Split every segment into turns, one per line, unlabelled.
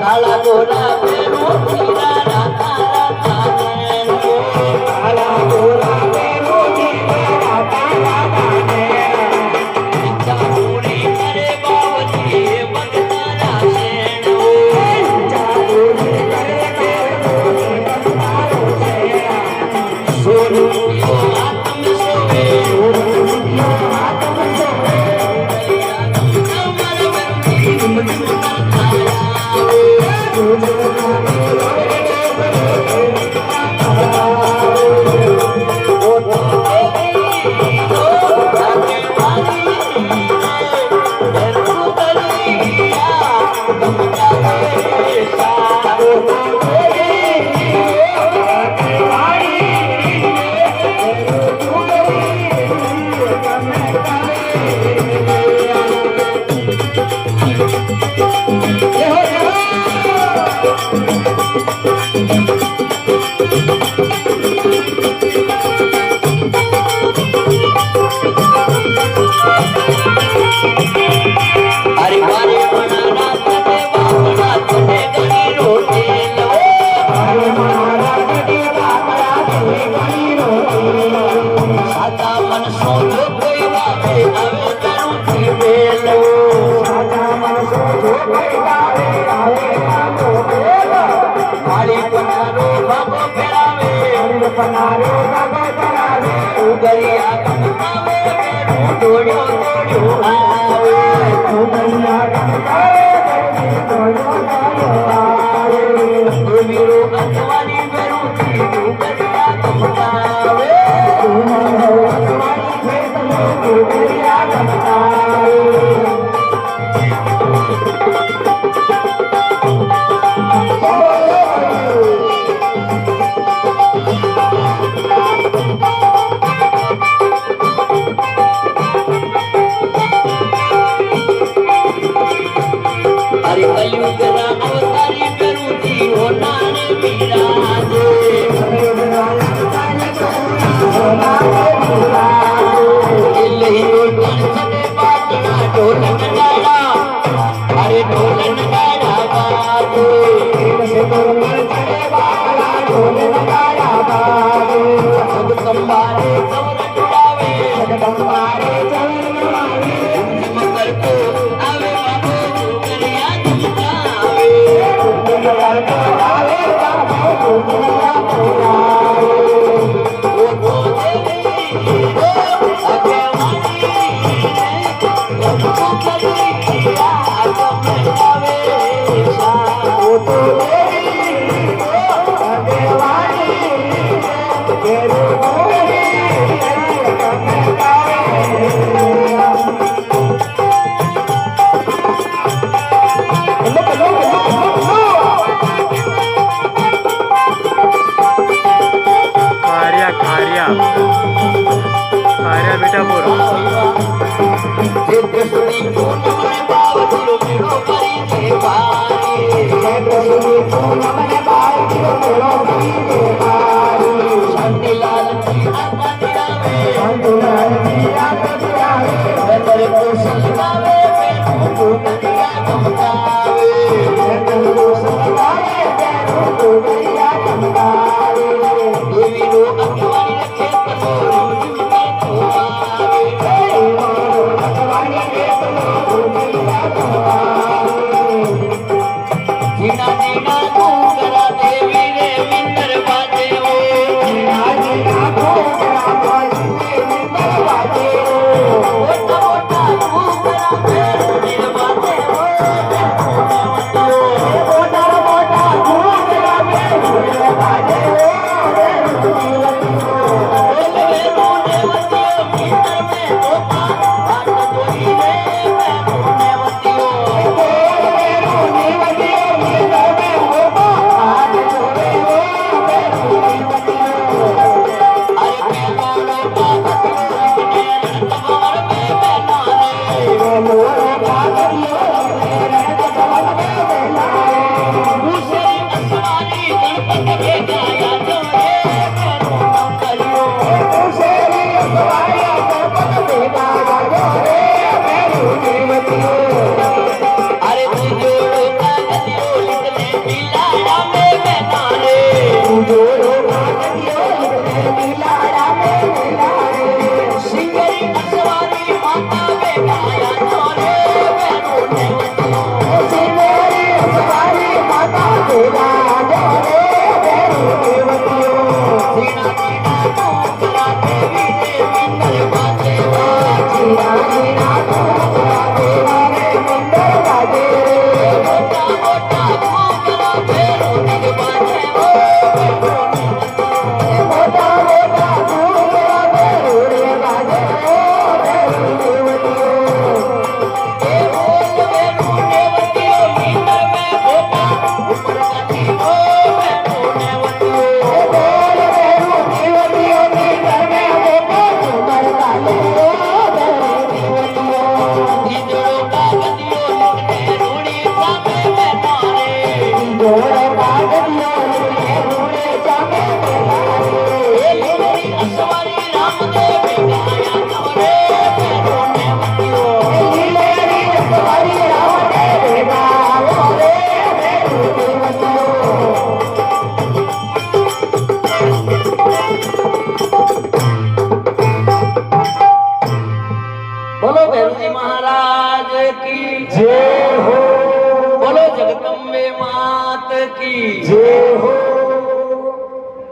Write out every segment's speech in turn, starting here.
काला गोरा मेरो जीरा राता राता नैनो काला गोरा मेरो जीरा राता राता नैनो इच्छा पूरी करे बावली भगता रासेनो इच्छा पूरी करे बावली भगता रासेनो सोनू यो आत्म सोवे सोनू यो आत्म सोवे अमर बंदी पनारो बाबा करावे उगरिया कमकावे डोडो डोडो आवे उगरिया कमकावे डोडो डोडो आवे मेरो अतवानी मेरू थी उगरिया कमकावे मेरो अतवानी खेत में उगरिया कमकावे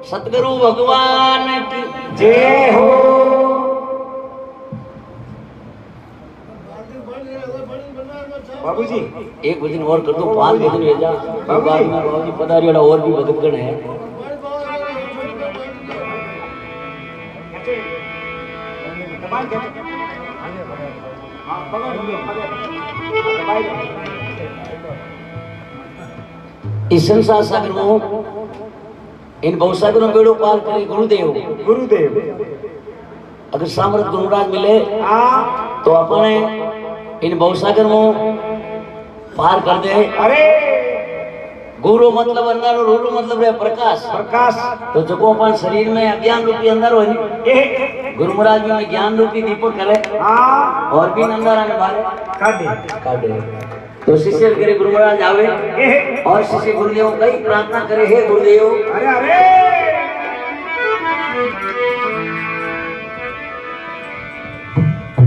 सतगुरु भगवान की जय हो।
बाबूजी
एक भजन और कर दो, 5 भजन भेजा बाबूजी पधारिया और भी भजन है। इस संसार सागर में इन बहुसागरों बेड़ो पार करे गुरुदेव।
गुरुदेव
अगर सामर्थ गुरुराज मिले तो अपने इन बहुसागर में पार कर दे।
अरे
गुरु मतलब अंदर और रूरू मतलब है प्रकाश।
प्रकाश
तो जो को अपन शरीर में अज्ञान रूपी अंदर हो नहीं, गुरु महाराज जी में ज्ञान रूपी दीपक करे और भी अंदर आने वाले काटे। तो शिष्य करे गुरु महाराज आवे और शिष्य गुरुदेव कई प्रार्थना करे, हे गुरुदेव।
अरे अरे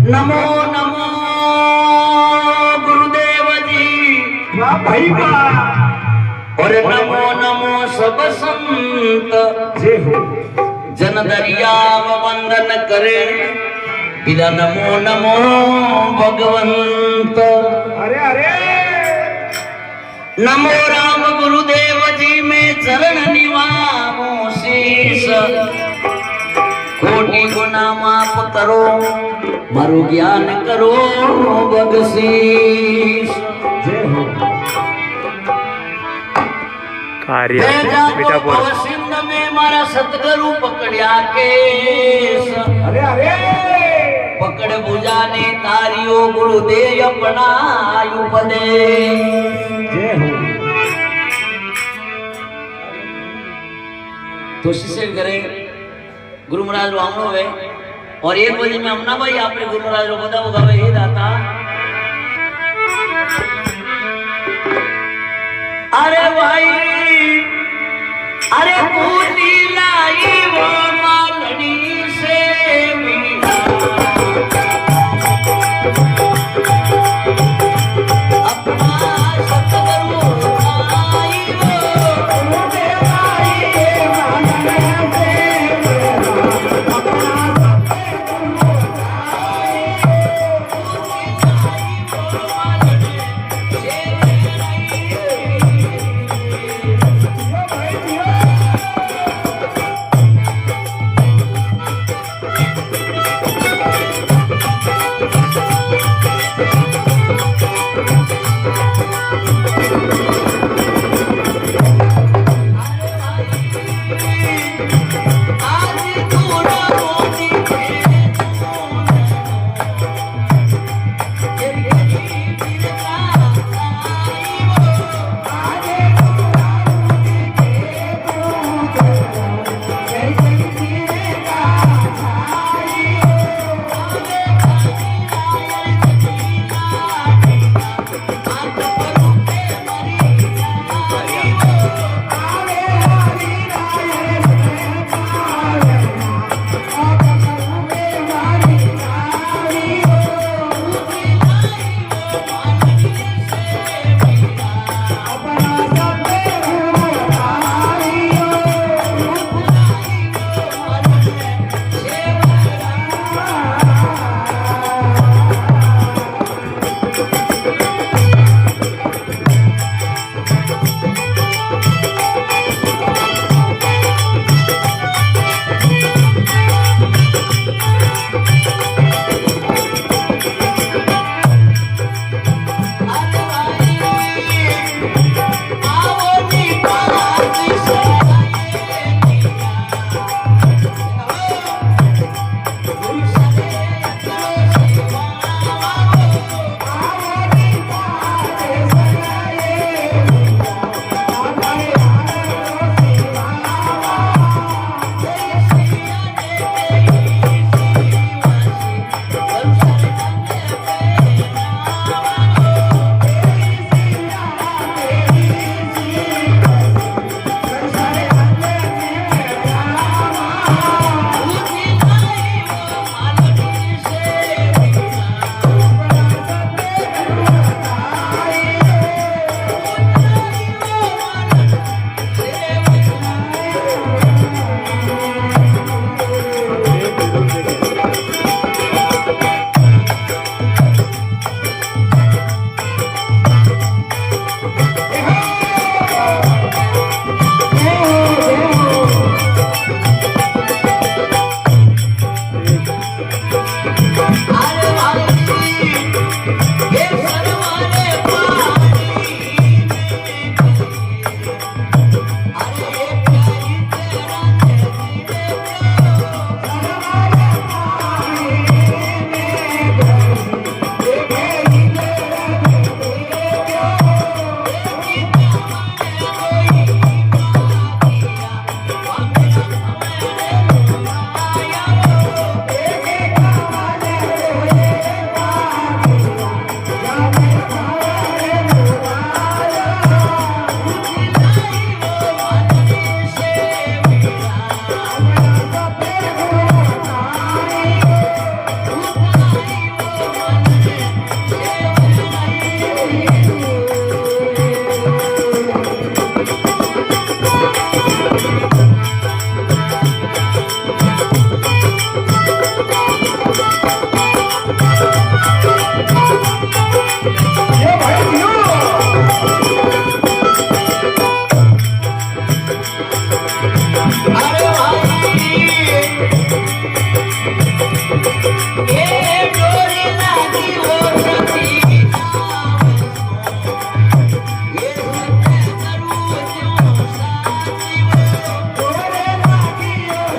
नमो नमो गुरुदेव जी।
वाह भाई वाह।
और नमो नमो सब संत
जय हो।
जन दरियाव वंदन करे, बिना नमो नमो भगवंत।
अरे अरे
नमो राम गुरुदेव जी में चरण निवामो शीश, कोटि गुना माफ करो मारू ज्ञान करो बगशीश।
जय हो।
कार्य मीठापुर
सिंध में मारा सतगुरु पकड़िया केस।
अरे अरे
पकड़ बुझाने तारियो गुरुदेव अपना उपदेश।
जय हो।
तो शिष्य करे गुरु महाराज वामनो है और एक बजे में हमना भाई आपने गुरु महाराज को बता होगा भाई हे दाता। अरे भाई अरे पूती लाई वो मालनी से मीना, अपना सतगुरु आई वो गुरुदेव आई मालनी से मीना, अपना अरे भाई ये सरवारे पानी अरे ये प्यारी तेरा तेरे
ये भाई यो
अरे भाई ये डोरी लागी वो सखी ये सत्य करू जो साथी वो डोरी लागी वो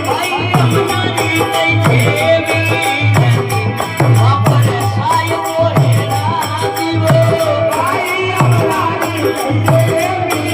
भाई हमारी नहीं देवी वापर साय वो राजी वो भाई हमारी नहीं देवी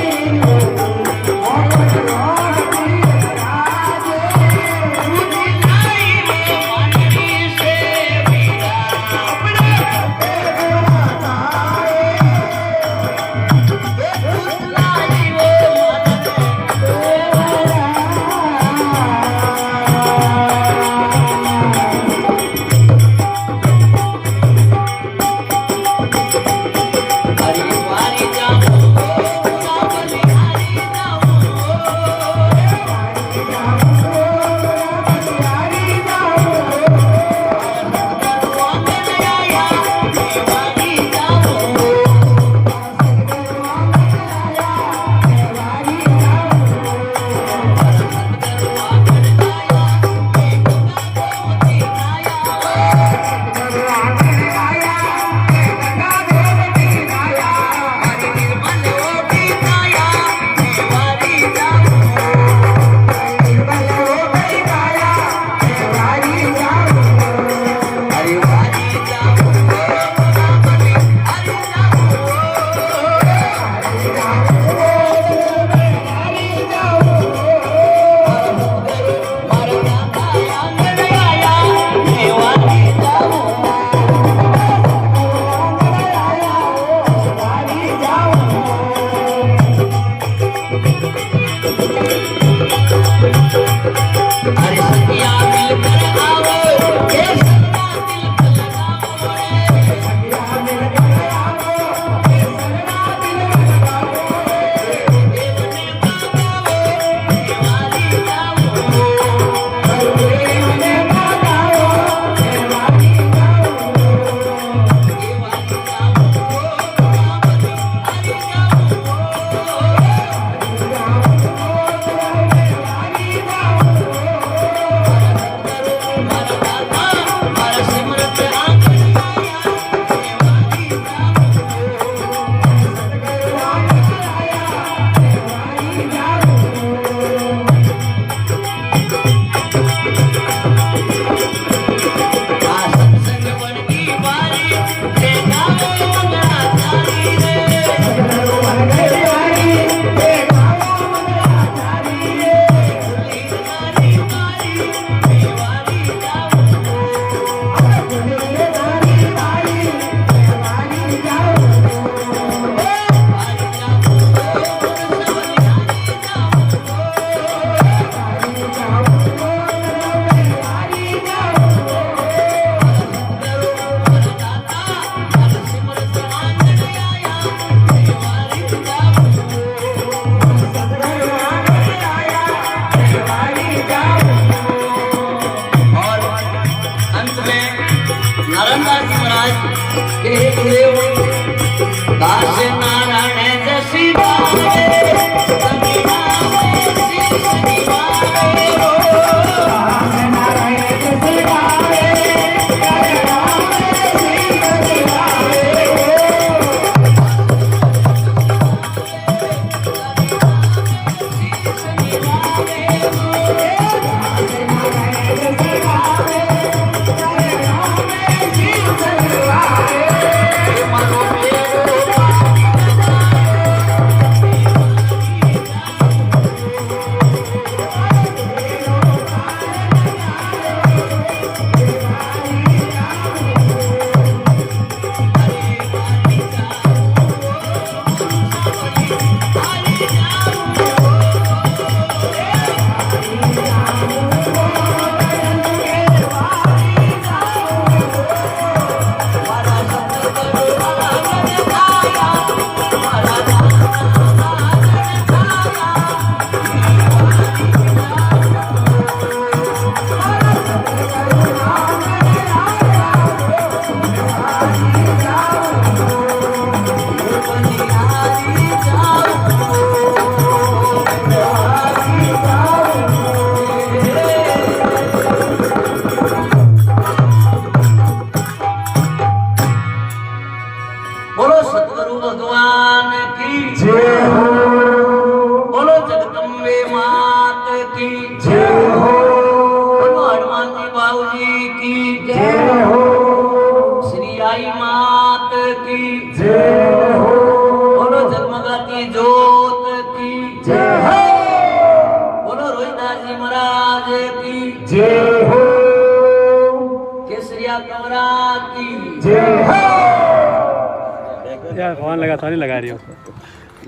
फोन लगा तो नहीं लगा रही हो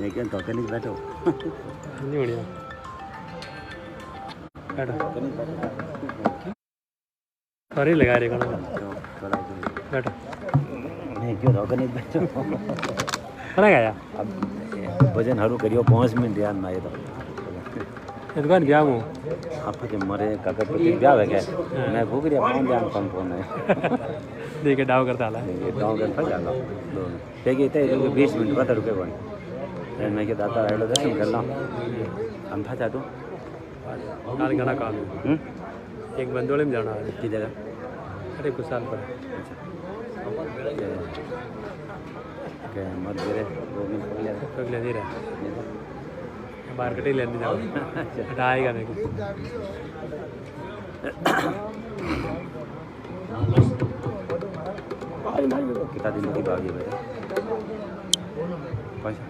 लेकिन तो नहीं बैठो
नहीं बढ़िया बैठो सॉरी लगा रही हो बैठो
नहीं क्यों तो नहीं बैठो
कहाँ गया
अब वजन हरू करियो 5 मिनट ध्यान ना ये तो
दुकान गया हूँ
आपके के मरे काका पति ब्याह है क्या मैं भूख रहा कौन ध्यान कम फोन है
देखे डाव करता है
ये गांव के फल डालो देखिए इतने 20 मिनट बाद रुके बन मैं के दाता हेलो दर्शन कर ला हम था चाहतो
काल घना काम है एक बंदोले में जाना है
की जगह
अरे कुछ साल पर
के मत गिरे वो भी
तो ले नहीं रहा मार्केट ही लेने जाओ हटाएगा मेरे को
कितना दिन की बात है बेटा पैसा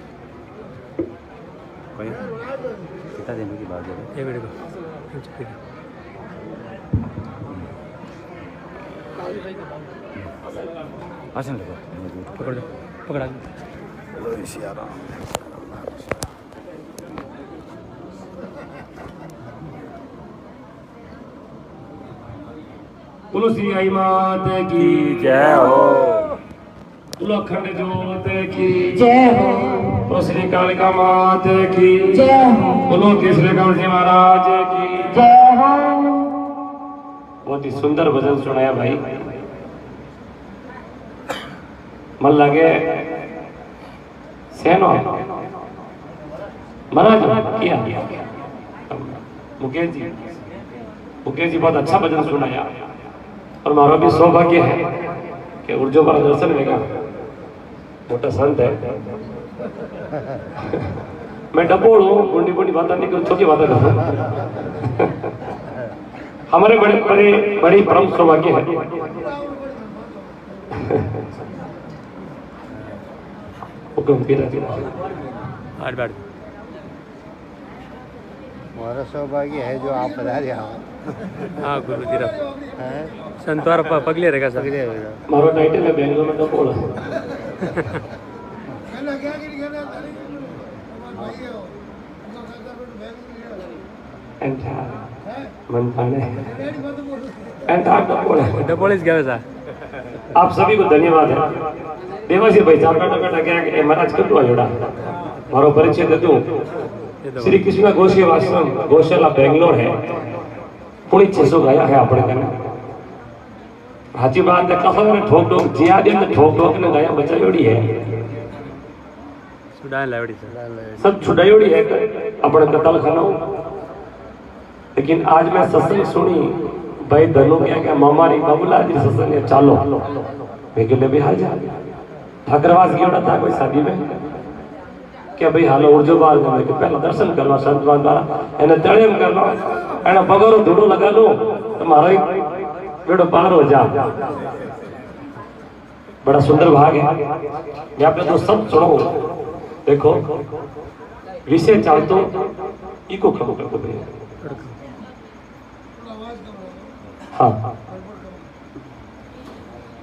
कितना दिन की बात है
ये मेरे को
आसन
पकड़ पकड़ा
बोलो श्री आई मात की
जय हो
बोलो अखंड ज्योत की
जय हो
बोलो श्री कालिका मात की
जय हो
बोलो केसरी कमल जी महाराज की
जय हो।
बहुत ही सुंदर भजन सुनाया भाई मन लगे सेनो महाराज किया मुकेश जी बहुत अच्छा भजन सुनाया और मारो भी सौभाग्य है कि ऊर्जो पर दर्शन लेगा मोटा संत है मैं डबोड़ हूँ बुढ़ी बुढ़ी बात नहीं करूँ छोटी बात करूँ हमारे बड़ी परम सौभाग्य है हुक्म पीरा
आज बैठ
हमारा सौभाग्य है जो आप पधारे यहाँ
हाँ गुरु जी
हैं
संतवार पगले रहेगा सर
पकड़े हुए हो।
मारो टाइटल है बेंगलोर में डबोड़ मन पाने
डबोलिस गया वैसा
आप सभी को धन्यवाद है देवासी भाई साहब का क्या महाराज कर दो जोड़ा मारो परिचय दे दूं श्री कृष्ण गोसेवा आश्रम गौशाला बेंगलोर है पुणी 600 गाया है अपने कने हाची बात है कहा ने ठोक ठोक जिया दे ने ठोक ठोक ने गाया बचायोड़ी है
सुडान लावड़ी सर
सब छुड़ायोड़ी है अपने कतल खाना लेकिन आज मैं सत्संग सुनी भाई धनु क्या मामारी बाबूला जी सत्संग है चालो मैं के लिए भी हाजिर ठाकरवास गया था कोई शादी में क्या भाई हालो उर्जो बार में के पहले दर्शन करवा संतवान द्वारा एने तळेम करवा एने पगरो धूड़ो लगा लो तो मारो बेड़ो पार हो जा बड़ा सुंदर भाग है मैं आपने तो सब सुनो देखो विषय चालतो इको खबो करतो भैया हाँ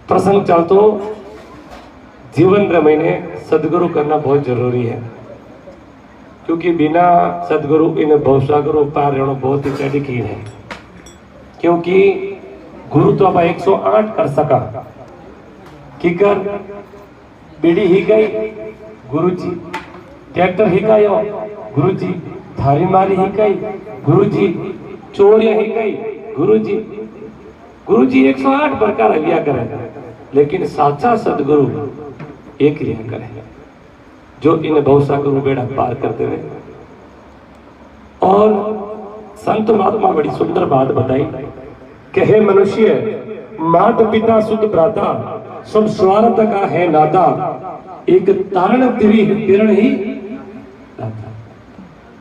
प्रसंग चालतो जीवन रे महीने सदगुरु करना बहुत जरूरी है क्योंकि बिना सदगुरु इन भवसागर पार रहना बहुत ही कठिन है क्योंकि गुरु तो अब 108 कर सका कि कर बीड़ी ही गई गुरु जी ट्रैक्टर ही गयो गुरु जी थारी मारी ही गई गुरु जी चोरियां ही गई गुरु जी 108 प्रकार लिया करे लेकिन साचा सदगुरु एक रिया करे जो इन भवसागर बेड़ा पार करते हुए और संत महात्मा बड़ी सुंदर बात बताई कि हे मनुष्य मात पिता सुत भ्राता सब स्वार्थ का है नाता एक तारण तिरण ही दाता।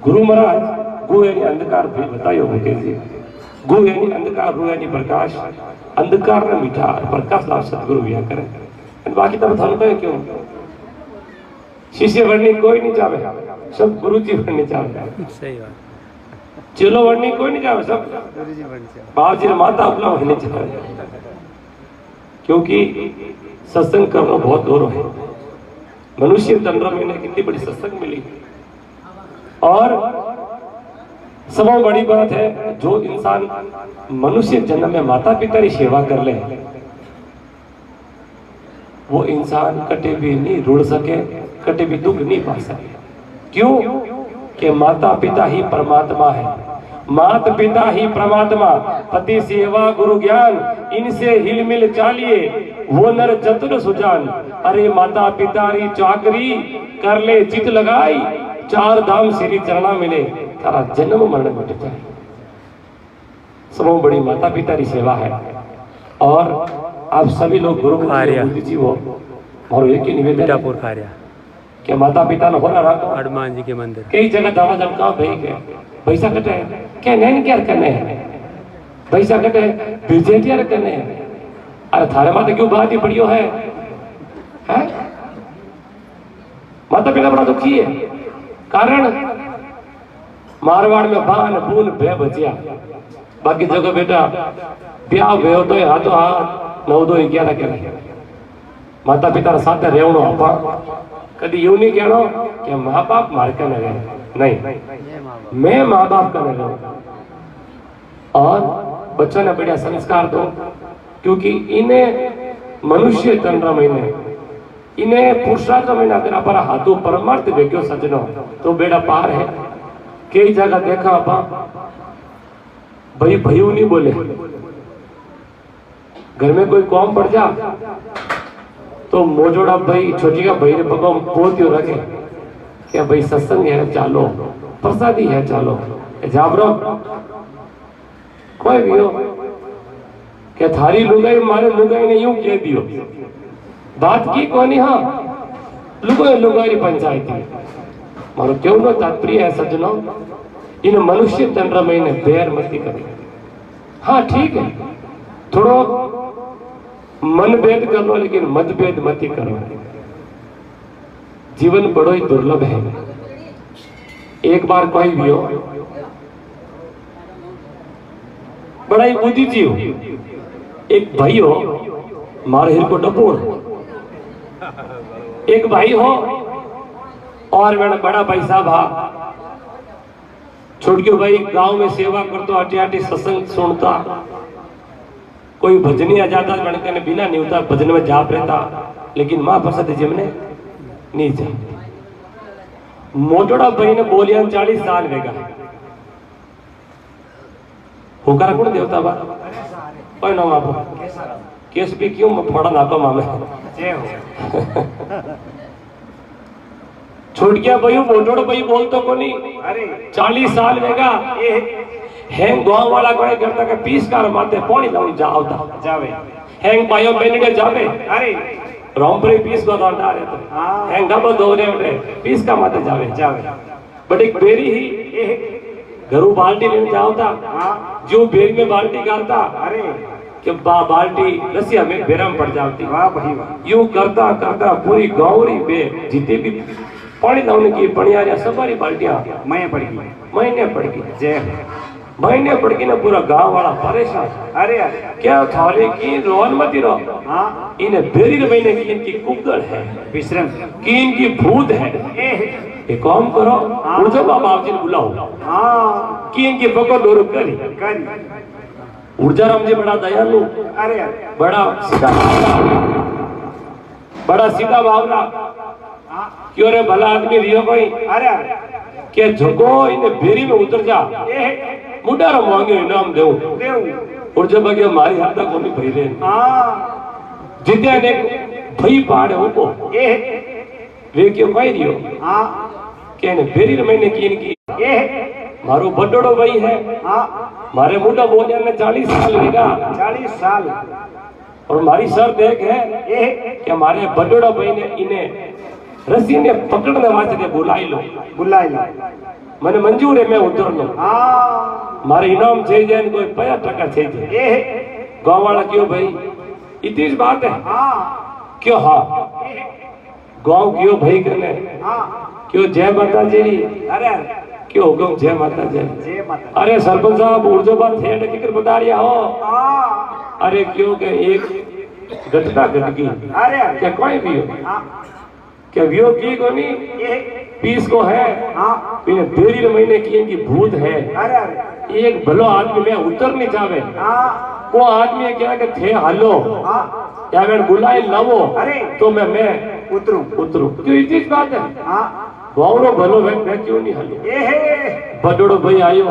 गुरु महाराज गु यानी अंधकार भी बतायो मुकेश जी गु यानी अंधकार रू यानी प्रकाश अंधकार ने मीठा प्रकाश लाभ सदगुरु व्या करे बाकी तो थानू कहे क्यों शिष्य बनने कोई नहीं चाहे सब गुरु जी बनने चाहे
सही बात
चेलो बनने कोई नहीं चाहे सब
गुरु जी बन जाओ।
बाप जी माता अपना बनने चाहे क्योंकि सत्संग करना बहुत गौरव है मनुष्य तंत्र में इन्हें कितनी बड़ी सत्संग मिली। और सबसे बड़ी बात है, जो इंसान मनुष्य जन्म में माता पिता की सेवा कर ले, वो इंसान कटे भी नहीं रुड़ सके, कटे भी दुख नहीं पा सके। क्यों? कि माता पिता ही परमात्मा है, मात पिता ही परमात्मा। पति सेवा गुरु ज्ञान, इनसे हिल मिल चालिए, वो नर चतुर सुजान। अरे माता पिता री चाकरी कर ले चित लगाई, चार धाम श्री चरणा मिले, तारा जन्म मरण मिट जाए। सबसे बड़ी माता पिता की सेवा है। और आप सभी लोग गुरु जी हो, और एक ही निवेदन
खारिया
कि माता पिता ने होना रखो।
हनुमान जी के मंदिर
कई जगह दवा जमका भाई के पैसा कटे क्या नहीं क्या करने हैं, पैसा कटे बिजेटिया करने हैं। अरे थारे माता क्यों बात ही पड़ियो है? माता पिता बड़ा दुखी है। कारण मारवाड़ में बान बून भे बचिया, बाकी जगह बेटा ब्याह भयो तो हाथों हाथ 9-2-11 के माता पिता साथ रेवणो आपा। कभी यूं नहीं कहना कि माँ बाप मार कर लगे, नहीं, मैं माँ बाप का लगा। और बच्चों ने बढ़िया संस्कार दो, क्योंकि इन्हें मनुष्य तंत्र महीने, इन्हें पुरुषार्थ महीना अगर आप हाथों परमार्थ देखो सजनो तो बेड़ा पार है। कई जगह देखा आप भाई भयू नहीं बोले, घर में कोई कौम पड़ जा तो मोजोड़ा भाई छोटी का भाई ने पको पोतियो रखे क्या भाई सत्संग है चालो, प्रसादी है चालो, जाबरो कोई भी हो क्या थारी लुगाई मारे लुगाई ने यूं कह दियो, बात की कोनी। हाँ लुगाई लुगाई पंचायती मारो क्यों ना तात्पर्य है सज्जनों, इन मनुष्य तंत्र में इन्हें बैर मती करे। हाँ ठीक है, थोड़ो मन भेद कर लो, लेकिन मतभेद मती करो। जीवन बड़ो ही दुर्लभ है। एक बार कोई भी हो, बड़ा ही बुद्धिजीव हो, एक भाई हो मारे हिर को डपोड़, एक भाई हो और मेरा बड़ा भाई साहब हा छोटक्यो भाई गांव में सेवा करतो, आटी आटी सत्संग सुनता, कोई भजनी आ जाता बनकर बिना नहीं होता भजन में जाप रहता, लेकिन मां प्रसाद जिमने नहीं जा। मोटोड़ा भाई ने बोलिया 40 साल वेगा होकर कौन देवता बा कोई ना मापो केस भी क्यों फोड़ा नाको मामे छोड़ गया भाई मोटोड़ा भाई बोल तो कोनी। अरे 40 साल वेगा हैंग गांव वाला कोई करता के पीस कार माते पानी लाऊं जावता जावे, हैंग पायो बेनडे जावे, अरे रोमपरी पीस को डाल रहे तो हैंग डबल दोरे उठे पीस का माते जावे जावे। बट एक बेरी ही घरू बाल्टी लेने जावता, जो बेरी में बाल्टी गालता, अरे कि बाल्टी रसिया में बेरम पड़ जाती। वाह भाई वाह। यूं करता करता पूरी गांवरी बे जितने भी पानी लाने की पणियारिया सबरी बाल्टियां महीने पड़ गई जय महीने पड़ गई ना, पूरा गांव वाला परेशान। अरे क्या थाले की रोन मती रो, इन्हें बेरी महीने की इनकी कुगड़ है विश्रम की, इनकी भूत है। ये काम करो उर्जा बाबा जी बुलाओ कि इनकी पकड़ डोर करी ऊर्जा राम जी बड़ा दयालु, अरे बड़ा सीधा बावला क्यों रे भला आदमी रियो कोई। अरे के झुको इन्हें बेरी में उतर जा, मुडारा मांगे इनाम देऊ ऊर्जा बगे मारी हाथ तक कोनी भई रे जिते ने भई पाड़े उको वे क्यों कह रियो के ने बेरी महीने की इनकी मारो बड़ो भाई है, मारे मुंडा बोलिया ने 40 साल लेगा 40 साल। और हमारी शर्त एक है कि हमारे बड़ोड़ा भाई ने इन्हें रस्सी ने पकड़ने वास्ते बुलाई लो मैंने मंजूर है, मैं उतर लो मारे इनाम चाहिए कोई 50% चाहिए। गाँव वाला क्यों भाई इतनी बात है क्यों? हाँ गाँव क्यों भाई करने क्यों जय माता जी। अरे क्यों हुक्म जय माता जय। अरे सरपंच साहब ऊर्जो बात थे लेकिन बता रहा हो। अरे क्यों के एक घटना घट गई, अरे क्या कोई भी हो क्या वियो की को नहीं पीस को है बिना देरी महीने की इनकी भूत है। एक भलो आदमी में उतर नहीं जावे वो आदमी क्या कि थे हालो या मैं बुलाए लावो तो मैं उतरू क्यों इतनी बात है। गाँव भलो मैं क्यों नहीं हालो बडोड़ो भाई आयो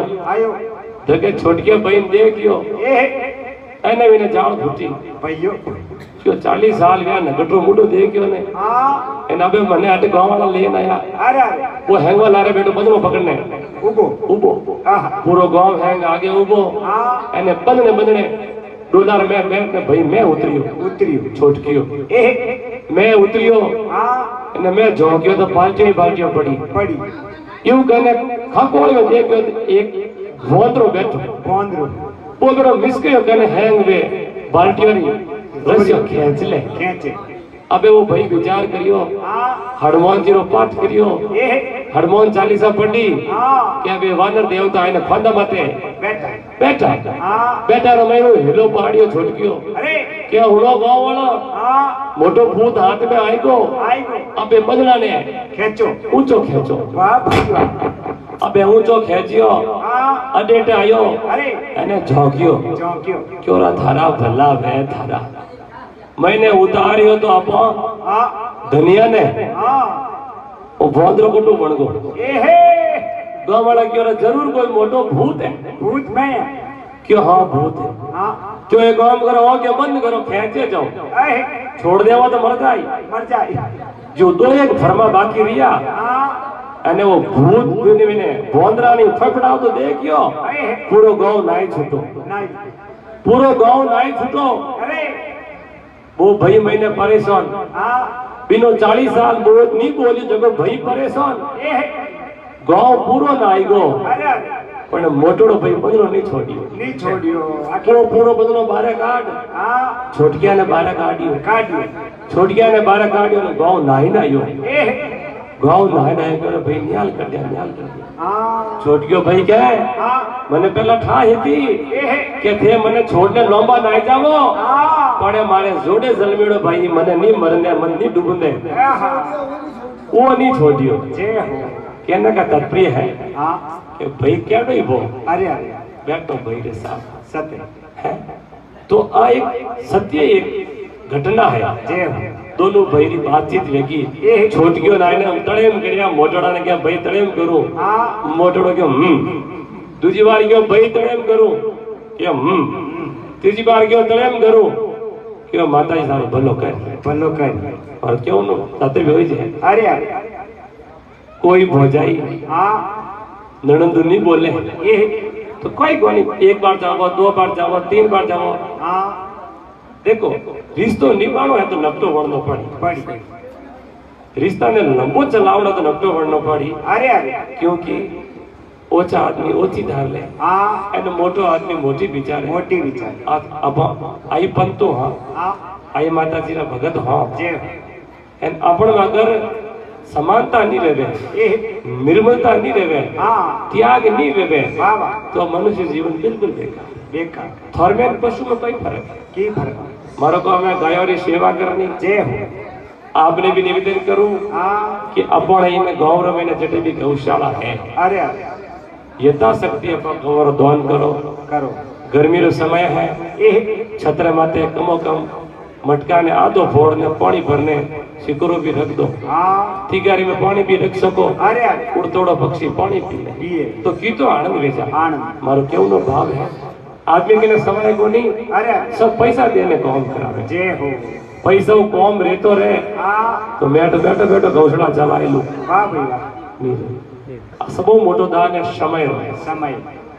जगह छोटके बहन देखियो एने विने जाल फूटी भैयो क्यों 40 साल गया नगटरो मुडो देखियो ने एना बे मने आटे गांव वाला लेन आया वो हैंग वाला रे बेटो बदलो पकड़ने उबो पूरो गांव हैंग आगे उबो एने बंदने डोलार में भाई मैं उतरियो छोटकियो मैं उतरियो एने मैं झोंकियो तो बाल्टियों पड़ी यूं कहने खकोल में देखियो एक वोंदरो बैठो वो बड़ो मिसके कहने हैंग वे बाल्टियों रस्सियों खींचे अबे वो भाई विचार करियो हनुमान जी रो पाठ करियो हनुमान चालीसा पढ़ी क्या वे वानर देवता आने फंदा माते बेटा रो मैं हेलो पहाड़ियो छोटकियो क्या हुलो गांव वाला मोटो भूत हाथ में आएगो अबे बदला ने ऊंचो खींचो अबे ऊंचो खींचियो अडेटे आयो एने झोंकियो क्यों थारा भला वे थारा मैंने उतारियो तो आप दुनिया ने वो भोंदरो कुटू बन गो गाँव वाला क्यों जरूर कोई मोटो भूत है क्यों हाँ भूत है क्यों एक काम करो क्या बंद करो खेचे जाओ छोड़ देवा तो मर जाए जो दो एक फरमा बाकी रिया अने वो भूत ने भोंदरा नहीं फफड़ाओ तो देखियो पूरो गाँव नाई छूटो वो भाई मैंने परेशान बिनो 40 साल बोल नहीं बोली जगह भाई परेशान गाँव पूरो नाई गो पण मोटोड़ो भाई बदलो नहीं छोड़ियो वो पूरो बदलो बारे काट छोटकिया ने बारे काटियो छोटकिया ने बारे काटियो ने गाँव नाई नायो गाँव नाई करे भाई न्याल कर दिया छोटकियो भाई क्या है मैंने पहला ठा ही थी के थे मैंने छोड़ने लंबा नाई जावो पड़े मारे जोड़े जलमेड़ो भाई मने नहीं मरने मन नहीं डूबने वो नहीं छोड़ियो कहने का तात्पर्य है कि भाई क्या नहीं वो बैठो भाई रे साहब सत्य है तो आ एक सत्य एक घटना है दोनों भाई की बातचीत लगी छोटकियो नाई ने तड़ेम करिया मोटड़ा ने क्या भाई तड़ेम करो मोटड़ो क्यों दूसरी बार क्यों भाई तड़ेम करो क्या तीसरी बार क्यों तड़ेम करो क्यों माता जी सारे भलो कर और क्यों नो ताते भी होई जाए कोई भौजाई ननंद नहीं बोले तो कोई कोनी एक बार जाओ 2 बार जाओ 3 बार जाओ देखो रिश्तो निभानो है तो नपटो वड़नो पड़ी रिश्ता ने लंबो चलावना तो नपटो वड़नो पड़ी क्योंकि ओछा आदमी ओछी धार ले एने मोटो आदमी मोटी विचार अब आई पंतो हाँ आई माता जी रा भगत हाँ एन अपन अगर समानता नहीं रहे निर्मलता नहीं रहे त्याग नहीं रहे तो मनुष्य जीवन बिल्कुल बेकार थॉर्मेन पशु में कोई फर्क मारो को हमें गायों की सेवा करनी आपने भी निवेदन करूं कि अपन इन गाँव में जटे भी गौशाला है यथाशक्ति अपन गौर दान करो गर्मी रो समय है छत्र माते कमो कम मटका ने आधो फोड़ ने पानी भरने सिकरो भी रख दो तिगारी में पानी भी रख सको उड़तोड़ो पक्षी पानी पी ले तो की तो आनंद वेचा मारो क्यों नो भाव है आदमी के लिए समय को नहीं सब पैसा देने काम करावे पैसा वो कौम रहतो रहे तो मैं तो बैठो गौशाला चलाए लू सबो मोटो दान है समय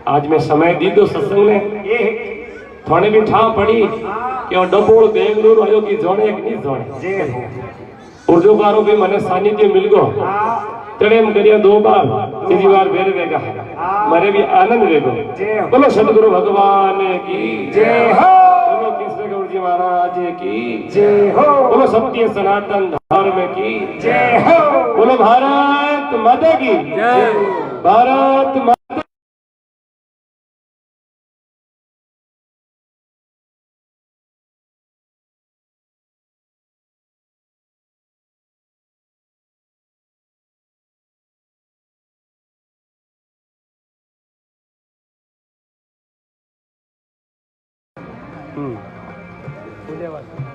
आज मैं समय दी दो सत्संग ने थोड़े भी ठा पड़ी कि डबोल बेंगलुरु आयो की जोड़े एक नहीं जोड़े उर्दू बारो भी मने सानिध्य मिल गो तड़ेम करिया 2 बार तीसरी बार बेरे वेगा मरे भी आनंद वेगो बोलो सतगुरु भगवान की जय हो बोलो कृष्ण गौर जी महाराज की जय हो बोलो सत्य सनातन धर्म की जय हो बोलो भारत माता की जय भारत
पूजा वाला